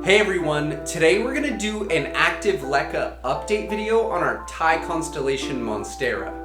Hey everyone, today we're gonna do an active LECA update video on our Thai Constellation Monstera.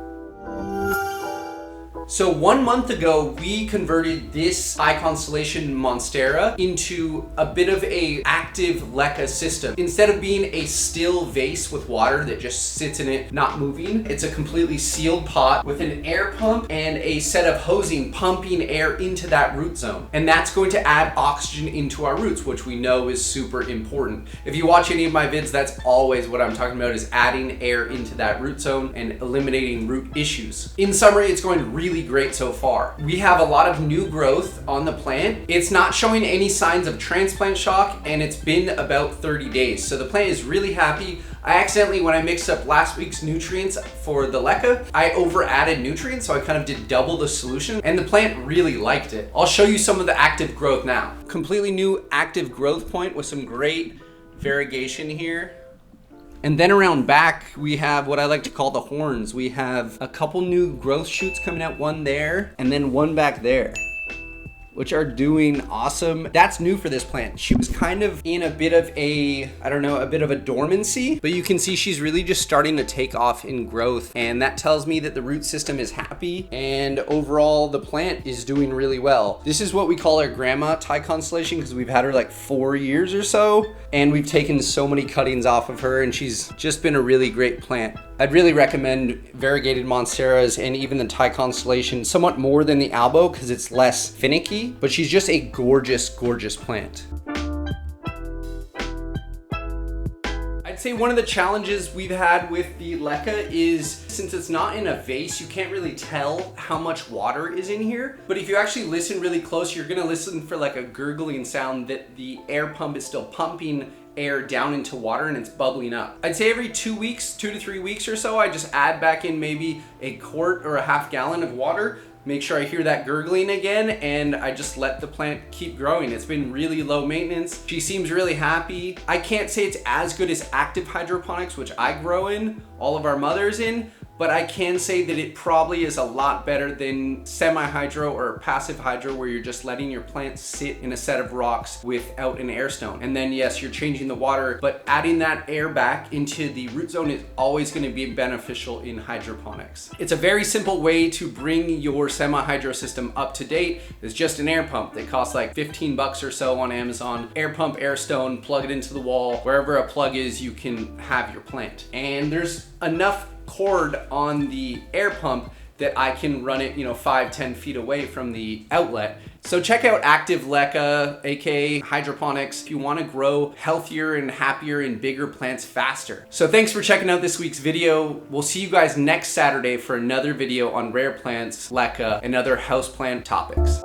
So 1 month ago, we converted this Thai Constellation Monstera into a bit of a active LECA system. Instead of being a still vase with water that just sits in it, not moving, it's a completely sealed pot with an air pump and a set of hosing pumping air into that root zone. And that's going to add oxygen into our roots, which we know is super important. If you watch any of my vids, that's always what I'm talking about, is adding air into that root zone and eliminating root issues. In summary, it's going really great so far. We have a lot of new growth on the plant. It's not showing any signs of transplant shock, and it's been about 30 days. So the plant is really happy. I accidentally, when I mixed up last week's nutrients for the LECA, I over added nutrients, so I kind of did double the solution, and the plant really liked it. I'll show you some of the active growth now. Completely new active growth point with some great variegation here. And then around back, we have what I like to call the horns. We have a couple new growth shoots coming out, one there, and then one back there, which are doing awesome. That's new for this plant. She was kind of in a bit of a, a bit of a dormancy, but you can see she's really just starting to take off in growth. And that tells me that the root system is happy and overall the plant is doing really well. This is what we call our grandma Thai Constellation because we've had her like 4 years or so. And we've taken so many cuttings off of her and she's just been a really great plant. I'd really recommend Variegated Monsteras and even the Thai Constellation somewhat more than the Albo because it's less finicky, but she's just a gorgeous, gorgeous plant. I'd say one of the challenges we've had with the LECA is since it's not in a vase, you can't really tell how much water is in here. But if you actually listen really close, you're gonna listen for like a gurgling sound that the air pump is still pumping air down into water and it's bubbling up. I'd say every 2 weeks, 2 to 3 weeks or so, I just add back in maybe a quart or a half gallon of water. Make sure I hear that gurgling again, and I just let the plant keep growing. It's been really low maintenance. She seems really happy. I can't say it's as good as active hydroponics, which I grow in, all of our mothers in, but I can say that it probably is a lot better than semi-hydro or passive hydro where you're just letting your plants sit in a set of rocks without an air stone. And then yes, you're changing the water, but adding that air back into the root zone is always gonna be beneficial in hydroponics. It's a very simple way to bring your semi-hydro system up to date. It's just an air pump that costs like 15 bucks or so on Amazon. Air pump, air stone, plug it into the wall. Wherever a plug is, you can have your plant. And there's enough cord on the air pump that I can run it, 5-10 feet away from the outlet. So check out Active LECA, aka hydroponics, if you want to grow healthier and happier and bigger plants faster. So thanks for checking out this week's video. We'll see you guys next Saturday for another video on rare plants, LECA, and other houseplant topics.